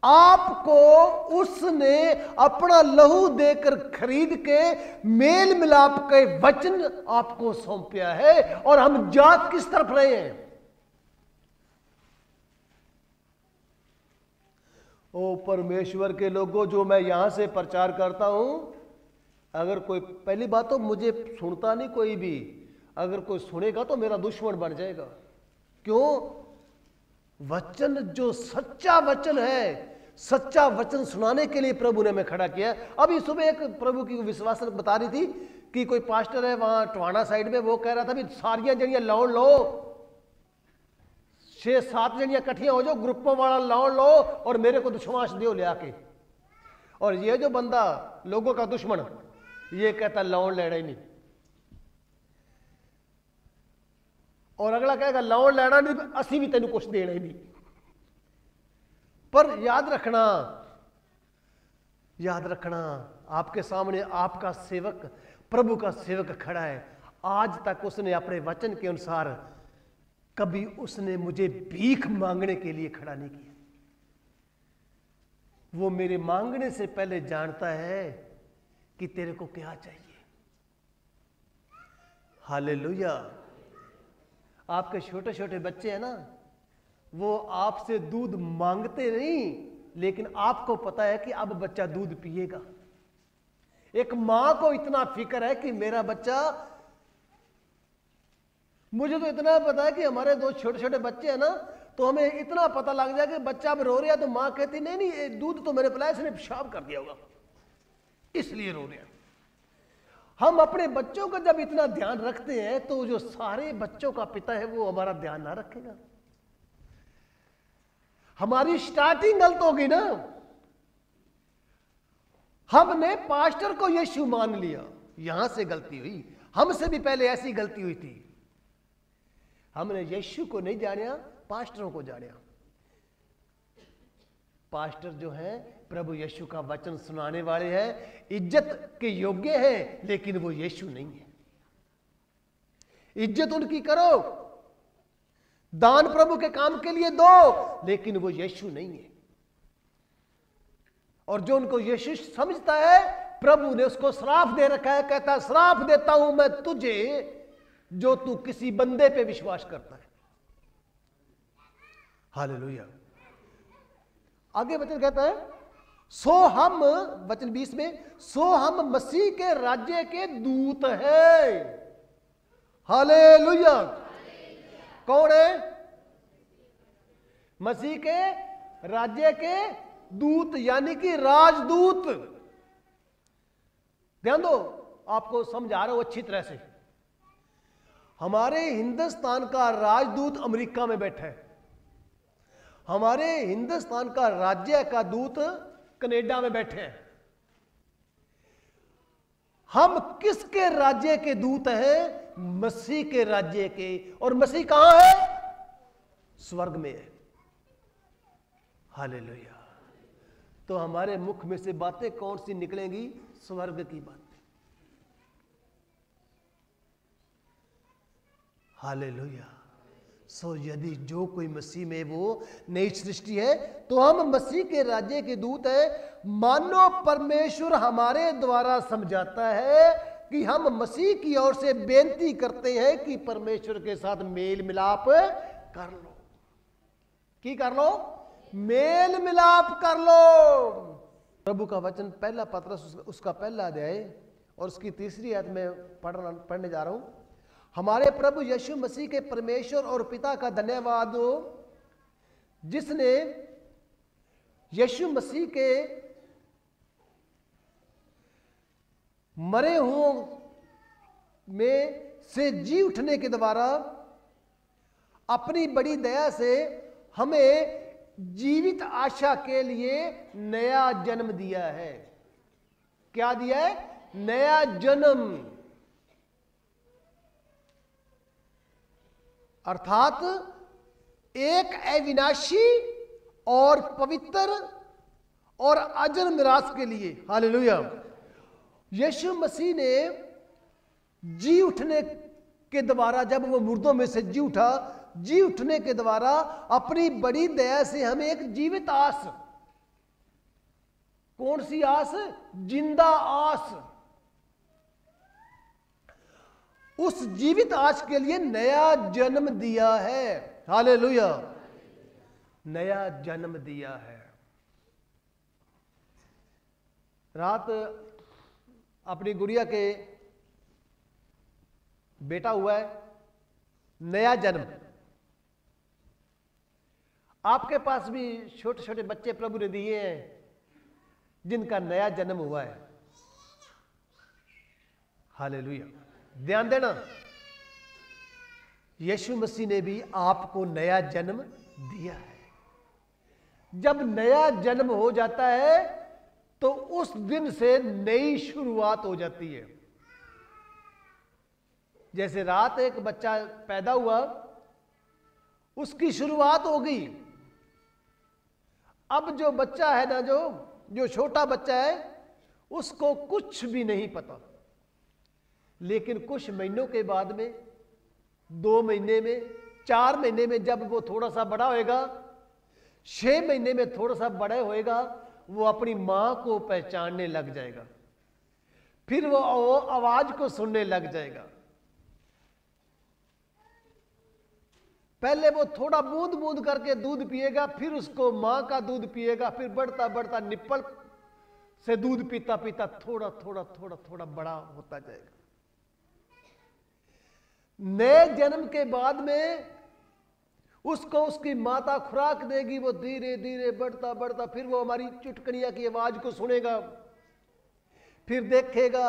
आपको उसने अपना लहू देकर खरीद के मेल मिलाप के वचन आपको सौंपया है, और हम जा किस तरफ रहे हैं? ओ परमेश्वर के लोगों, जो मैं यहां से प्रचार करता हूं, अगर कोई, पहली बात तो मुझे सुनता नहीं कोई भी, अगर कोई सुनेगा तो मेरा दुश्मन बन जाएगा। क्यों? वचन जो सच्चा वचन है, सच्चा वचन सुनाने के लिए प्रभु ने हमें खड़ा किया। अभी सुबह एक प्रभु की विश्वास बता रही थी कि कोई पास्टर है वहां टवाना साइड में, वो कह रहा था भी सारियां जनियां लौन लो, 6-7 जनियां इकट्ठियां हो जाओ, ग्रुपों वाला लौन लो और मेरे को दुश्मन दियो ले आके। और ये जो बंदा लोगों का दुश्मन, ये कहता लौन लेना ही नहीं, और अगला कहेगा लौन लेना नहीं, असी भी तेन कुछ देना ही नहीं। पर याद रखना, याद रखना, आपके सामने आपका सेवक, प्रभु का सेवक खड़ा है। आज तक उसने अपने वचन के अनुसार कभी उसने मुझे भीख मांगने के लिए खड़ा नहीं किया। वो मेरे मांगने से पहले जानता है कि तेरे को क्या चाहिए। हालेलुया। आपके छोटे छोटे बच्चे हैं ना, वो आपसे दूध मांगते नहीं, लेकिन आपको पता है कि अब बच्चा दूध पिएगा। एक मां को इतना फिक्र है कि मेरा बच्चा, मुझे तो इतना पता है कि हमारे 2 छोटे छोटे बच्चे हैं ना, तो हमें इतना पता लग जाए कि बच्चा अब रो रहा है तो मां कहती नहीं नहीं दूध तो मैंने पिलाया, इसने पेशाब कर दिया होगा इसलिए रो रहे हैं। हम अपने बच्चों का जब इतना ध्यान रखते हैं तो जो सारे बच्चों का पिता है वो हमारा ध्यान ना रखेगा। हमारी स्टार्टिंग गलत होगी ना। हमने पास्टर को यीशु मान लिया, यहां से गलती हुई। हमसे भी पहले ऐसी गलती हुई थी, हमने यीशु को नहीं जाना, पास्टरों को जाना। पास्टर जो है प्रभु यीशु का वचन सुनाने वाले हैं, इज्जत के योग्य हैं, लेकिन वो यीशु नहीं है। इज्जत उनकी करो, दान प्रभु के काम के लिए दो, लेकिन वो यीशु नहीं है। और जो उनको यीशु समझता है, प्रभु ने उसको श्राप दे रखा है, कहता है श्राप देता हूं मैं तुझे जो तू किसी बंदे पे विश्वास करता है। हालेलुया। आगे वचन कहता है, सो हम, वचन 20 में, सो हम मसीह के राज्य के दूत हैं। हालेलुया। कौन है? मसीह के राज्य के दूत, यानी कि राजदूत। ध्यान दो, आपको समझा रहा हूं अच्छी तरह से। हमारे हिंदुस्तान का राजदूत अमेरिका में बैठा है, हमारे हिंदुस्तान का राज्य का दूत कनाडा में बैठे हैं। हम किसके राज्य के दूत हैं? मसीह के राज्य के। और मसीह कहां है? स्वर्ग में है। हालेलुया। तो हमारे मुख में से बातें कौन सी निकलेंगी? स्वर्ग की बातें। हालेलुया। सो यदि जो कोई मसीह में, वो नई सृष्टि है, तो हम मसीह के राज्य के दूत हैं। मानो परमेश्वर हमारे द्वारा समझाता है कि हम मसीह की ओर से बेनती करते हैं कि परमेश्वर के साथ मेल मिलाप कर लो। की कर लो? मेल मिलाप कर लो। प्रभु का वचन पहला पत्रस उसका पहला अध्याय और उसकी 3री आयत में पढ़ने जा रहा हूं। हमारे प्रभु यीशु मसीह के परमेश्वर और पिता का धन्यवाद हो, जिसने यीशु मसीह के मरे हुओं में से जी उठने के द्वारा अपनी बड़ी दया से हमें जीवित आशा के लिए नया जन्म दिया है। क्या दिया है? नया जन्म। अर्थात एक अविनाशी और पवित्र और अजर मिरास के लिए। हालेलुया। यीशु मसीह ने जी उठने के द्वारा, जब वो मुर्दों में से जी उठा, जी उठने के द्वारा अपनी बड़ी दया से हमें एक जीवित आस, कौन सी आस? जिंदा आस। उस जीवित आस के लिए नया जन्म दिया है। हालेलुया, नया जन्म दिया है। रात अपनी गुड़िया के बेटा हुआ है, नया जन्म। आपके पास भी छोटे छोटे बच्चे प्रभु ने दिए हैं जिनका नया जन्म हुआ है। हालेलुया, ध्यान देना, यीशु मसीह ने भी आपको नया जन्म दिया है। जब नया जन्म हो जाता है तो उस दिन से नई शुरुआत हो जाती है। जैसे रात एक बच्चा पैदा हुआ, उसकी शुरुआत हो गई। अब जो बच्चा है ना, जो छोटा बच्चा है, उसको कुछ भी नहीं पता। लेकिन कुछ महीनों के बाद में, 2 महीने में, 4 महीने में, जब वो थोड़ा सा बड़ा होएगा, 6 महीने में थोड़ा सा बड़ा होएगा, वो अपनी मां को पहचानने लग जाएगा। फिर वो आवाज को सुनने लग जाएगा। पहले वो थोड़ा बूंद बूंद करके दूध पिएगा, फिर उसको मां का दूध पिएगा, फिर बढ़ता बढ़ता निप्पल से दूध पीता पीता थोड़ा थोड़ा थोड़ा थोड़ा बड़ा होता जाएगा। नए जन्म के बाद में उसको उसकी माता खुराक देगी, वो धीरे धीरे बढ़ता बढ़ता, फिर वो हमारी चुटकनिया की आवाज को सुनेगा, फिर देखेगा,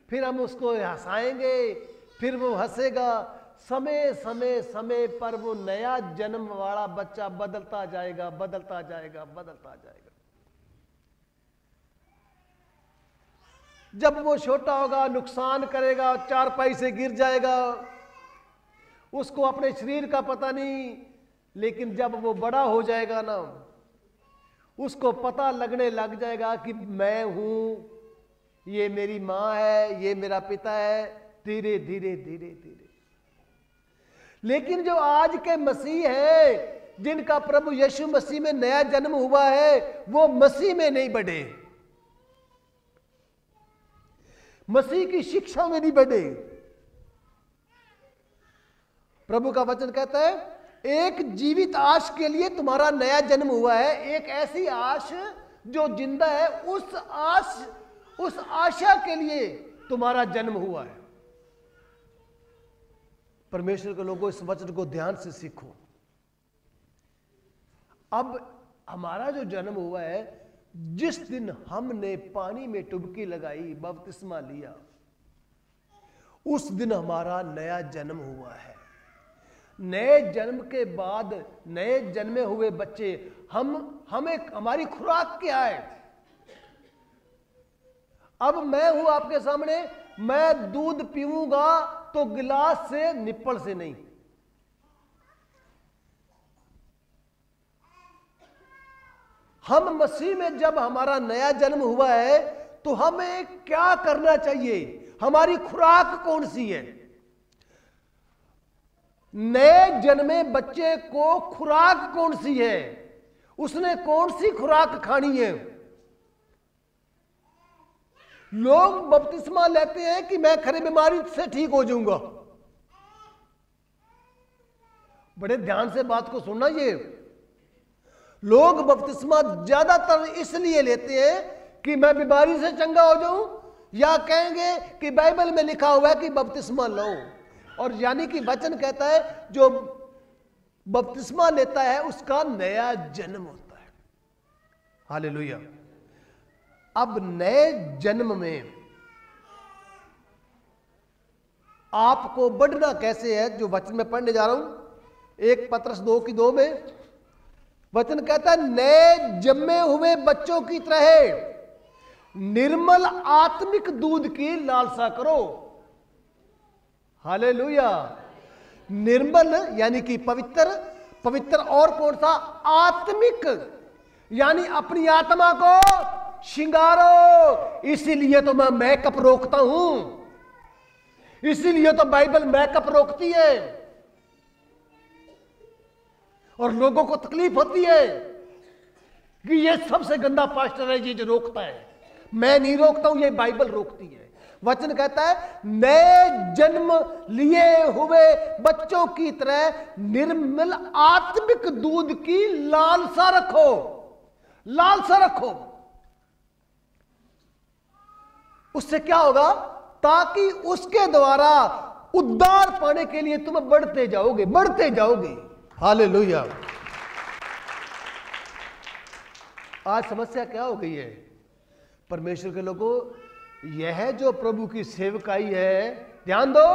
फिर हम उसको हंसाएंगे, फिर वो हंसेगा। समय समय समय पर वो नया जन्म वाला बच्चा बदलता जाएगा, बदलता जाएगा, बदलता जाएगा। जब वो छोटा होगा, नुकसान करेगा, चारपाई से गिर जाएगा, उसको अपने शरीर का पता नहीं। लेकिन जब वो बड़ा हो जाएगा ना, उसको पता लगने लग जाएगा कि मैं हूं, ये मेरी मां है, ये मेरा पिता है, धीरे धीरे धीरे धीरे। लेकिन जो आज के मसीह है, जिनका प्रभु यीशु मसीह में नया जन्म हुआ है, वो मसीह में नहीं बढ़े, मसीह की शिक्षा में नहीं बढ़े। प्रभु का वचन कहता है, एक जीवित आश के लिए तुम्हारा नया जन्म हुआ है। एक ऐसी आश जो जिंदा है, उस आशा के लिए तुम्हारा जन्म हुआ है। परमेश्वर के लोगों, इस वचन को ध्यान से सीखो। अब हमारा जो जन्म हुआ है, जिस दिन हमने पानी में डुबकी लगाई, बपतिस्मा लिया, उस दिन हमारा नया जन्म हुआ है। नए जन्म के बाद नए जन्मे हुए बच्चे, हमें हमारी खुराक क्या है? अब मैं हूं आपके सामने, मैं दूध पीऊंगा तो गिलास से, निप्पल से नहीं। हम मसीह में जब हमारा नया जन्म हुआ है तो हमें क्या करना चाहिए? हमारी खुराक कौन सी है? नए जन्मे बच्चे को खुराक कौन सी है? उसने कौन सी खुराक खानी है? लोग बपतिस्मा लेते हैं कि मैं खरी बीमारी से ठीक हो जाऊंगा। बड़े ध्यान से बात को सुनना। ये लोग बपतिस्मा ज्यादातर इसलिए लेते हैं कि मैं बीमारी से चंगा हो जाऊं, या कहेंगे कि बाइबल में लिखा हुआ है कि बपतिस्मा लो। और यानी कि वचन कहता है जो बपतिस्मा लेता है उसका नया जन्म होता है। हालेलुया। अब नए जन्म में आपको बढ़ना कैसे है, जो वचन में पढ़ने जा रहा हूं, 1 पत्रस 2:2 में वचन कहता है, नए जन्मे हुए बच्चों की तरह निर्मल आत्मिक दूध की लालसा करो। हालेलुया। निर्मल यानी कि पवित्र, पवित्र और कौन सा? आत्मिक, यानी अपनी आत्मा को श्रृंगारो। इसीलिए तो मैं मेकअप रोकता हूं, इसीलिए तो बाइबल मेकअप रोकती है और लोगों को तकलीफ होती है। कि ये सबसे गंदा पास्टर है, ये जो रोकता है। मैं नहीं रोकता हूं, ये बाइबल रोकती है। वचन कहता है नए जन्म लिए हुए बच्चों की तरह निर्मल आत्मिक दूध की लालसा रखो, लालसा रखो। उससे क्या होगा? ताकि उसके द्वारा उद्धार पाने के लिए तुम बढ़ते जाओगे, बढ़ते जाओगे। हालेलुया। आज समस्या क्या हो गई है परमेश्वर के लोगों? यह जो प्रभु की सेवकाई है, ध्यान दो,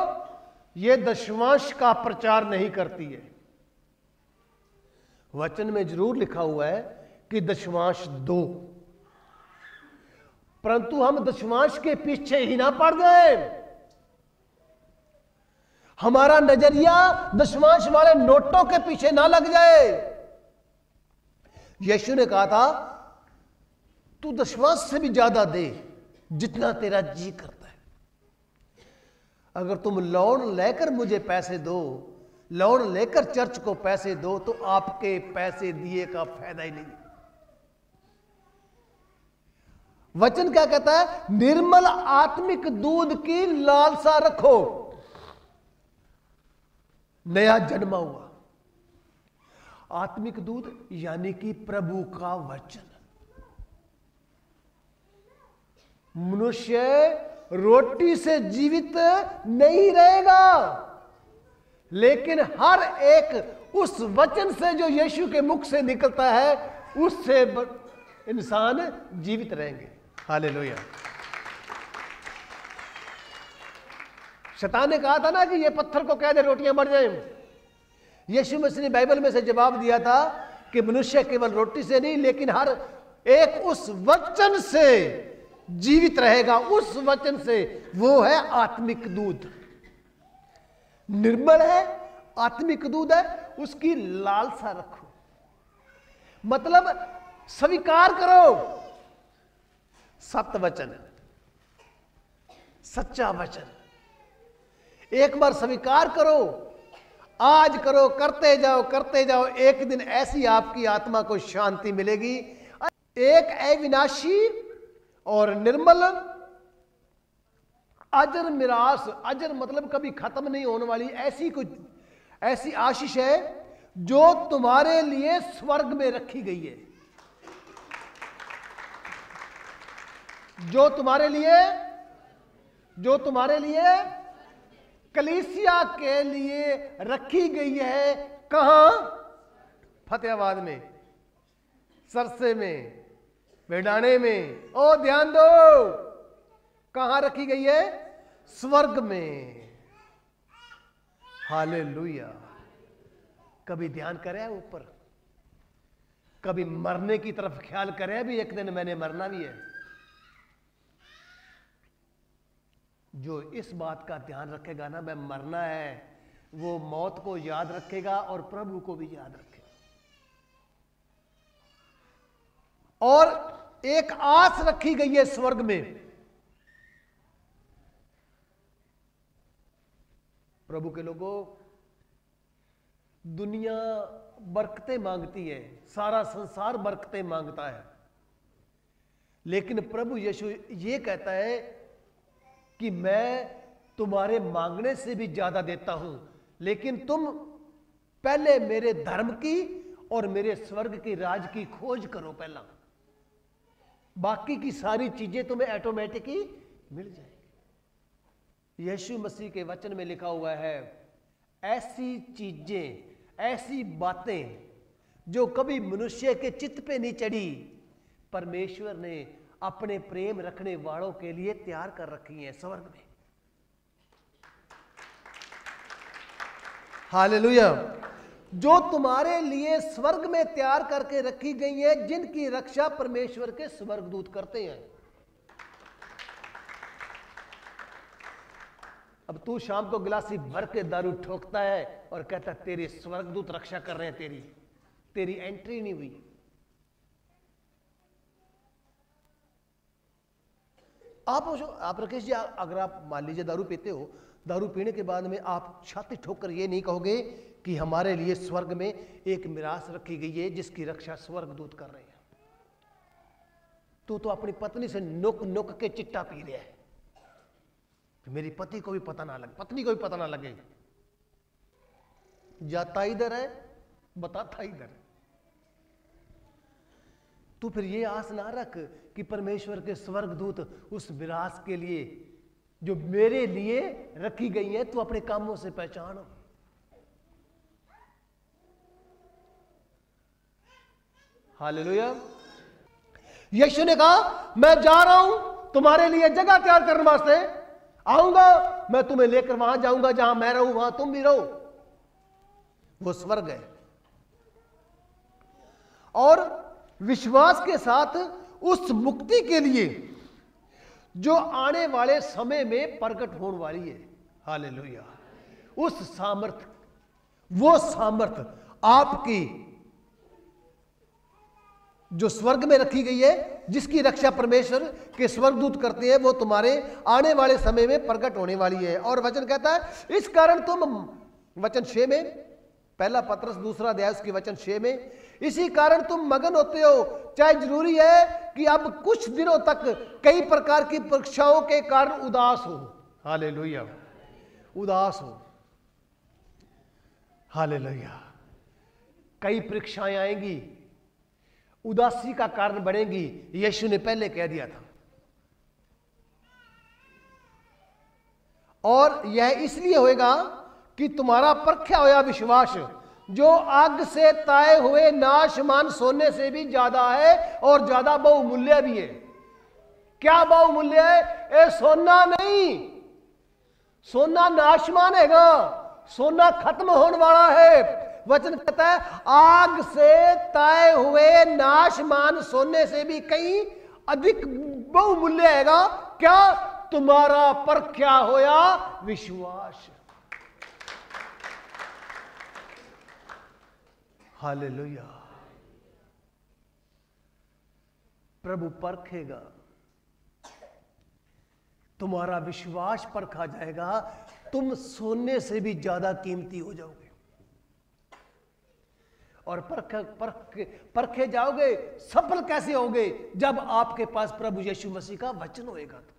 यह दशमांश का प्रचार नहीं करती है। वचन में जरूर लिखा हुआ है कि दशमांश दो, परंतु हम दशमांश के पीछे ही ना पड़ गए। हमारा नजरिया दशमांश वाले नोटों के पीछे ना लग जाए। यीशु ने कहा था तू दशमांश से भी ज्यादा दे जितना तेरा जी करता है। अगर तुम लोन लेकर मुझे पैसे दो, लोन लेकर चर्च को पैसे दो, तो आपके पैसे दिए का फायदा ही नहीं। वचन क्या कहता है? निर्मल आत्मिक दूध की लालसा रखो। नया जन्मा हुआ आत्मिक दूध यानी कि प्रभु का वचन। मनुष्य रोटी से जीवित नहीं रहेगा, लेकिन हर एक उस वचन से जो यीशु के मुख से निकलता है, उससे इंसान जीवित रहेंगे। हालेलुया। शैतान ने कहा था ना कि ये पत्थर को कह दे रोटियां मर जाएं। यीशु मसीह ने बाइबल में से जवाब दिया था कि मनुष्य केवल रोटी से नहीं, लेकिन हर एक उस वचन से जीवित रहेगा। उस वचन से, वो है आत्मिक दूध। निर्मल है, आत्मिक दूध है, उसकी लालसा रखो। मतलब स्वीकार करो सत्य वचन, सच्चा वचन। एक बार स्वीकार करो, आज करो, करते जाओ, करते जाओ। एक दिन ऐसी आपकी आत्मा को शांति मिलेगी। एक अविनाशी और निर्मल अजर मिरास, अजर मतलब कभी खत्म नहीं होने वाली, ऐसी कुछ ऐसी आशीष है जो तुम्हारे लिए स्वर्ग में रखी गई है। जो तुम्हारे लिए कलीसिया के लिए रखी गई है। कहां? फतेहाबाद में, सरसे में, बेडाने में। ओ ध्यान दो, कहां रखी गई है? स्वर्ग में। हालेलुया। कभी ध्यान करे ऊपर, कभी मरने की तरफ ख्याल करे भी, एक दिन मैंने मरना भी है। जो इस बात का ध्यान रखेगा ना, मैं मरना है, वो मौत को याद रखेगा और प्रभु को भी याद रखेगा। और एक आस रखी गई है स्वर्ग में। प्रभु के लोगों, दुनिया बरकतें मांगती है, सारा संसार बरकतें मांगता है, लेकिन प्रभु यीशु ये कहता है कि मैं तुम्हारे मांगने से भी ज्यादा देता हूं, लेकिन तुम पहले मेरे धर्म की और मेरे स्वर्ग के राज की खोज करो पहला, बाकी की सारी चीजें तुम्हें ऑटोमेटिक ही मिल जाएगी। यीशु मसीह के वचन में लिखा हुआ है, ऐसी चीजें, ऐसी बातें जो कभी मनुष्य के चित्त पे नहीं चढ़ी, परमेश्वर ने अपने प्रेम रखने वालों के लिए तैयार कर रखी हैं स्वर्ग में। हालेलुया। जो तुम्हारे लिए स्वर्ग में तैयार करके रखी गई है, जिनकी रक्षा परमेश्वर के स्वर्गदूत करते हैं। अब तू शाम को गिलासी भर के दारू ठोकता है और कहता है तेरे स्वर्गदूत रक्षा कर रहे हैं, तेरी एंट्री नहीं हुई। आप राकेश जी, अगर आप मान लीजिए दारू पीते हो, दारू पीने के बाद में आप छाती ठोकर ये नहीं कहोगे कि हमारे लिए स्वर्ग में एक मिरास रखी गई है जिसकी रक्षा स्वर्गदूत कर रहे हैं। तू तो अपनी पत्नी से नुक नुक के चिट्टा पी रहा है, मेरी पति को भी पता ना लगे, पत्नी को भी पता ना लगे। जाता इधर है, बताता इधर है। तू फिर ये आस ना रख कि परमेश्वर के स्वर्गदूत उस विरासत के लिए जो मेरे लिए रखी गई है, तू अपने कामों से पहचान। हालेलुया। यीशु ने कहा मैं जा रहा हूं तुम्हारे लिए जगह तैयार करने वास्ते, आऊंगा मैं तुम्हें लेकर वहां जाऊंगा, जहां मैं रहूं वहां तुम भी रहो। वो स्वर्ग है। और विश्वास के साथ उस मुक्ति के लिए जो आने वाले समय में प्रकट होने वाली है, हालेलुया, उस सामर्थ, वो सामर्थ आपकी जो स्वर्ग में रखी गई है, जिसकी रक्षा परमेश्वर के स्वर्गदूत करते हैं, वो तुम्हारे आने वाले समय में प्रकट होने वाली है। और वचन कहता है इस कारण तुम, वचन 6 में, पहला पत्रस 2 अध्याय उसकी वचन 6 में, इसी कारण तुम मगन होते हो, चाहे जरूरी है कि अब कुछ दिनों तक कई प्रकार की परीक्षाओं के कारण उदास हो। हालेलुया, उदास हो। हालेलुया। कई परीक्षाएं आएंगी, उदासी का कारण बनेगी, यीशु ने पहले कह दिया था। और यह इसलिए होएगा कि तुम्हारा परखा हुआ विश्वास जो आग से ताए हुए नाशमान सोने से भी ज्यादा है और ज्यादा बहुमूल्य भी है। क्या बहुमूल्य है? ए सोना नहीं, सोना नाशमान हैगा, सोना खत्म होने वाला है। वचन कहता है आग से ताए हुए नाशमान सोने से भी कहीं अधिक बहुमूल्य हैगा। क्या? तुम्हारा परखा होया विश्वास। हालेलुया। प्रभु परखेगा, तुम्हारा विश्वास परखा जाएगा, तुम सोने से भी ज्यादा कीमती हो जाओगे। और परखे जाओगे, सफल कैसे होगे? जब आपके पास प्रभु यीशु मसीह का वचन होएगा। तो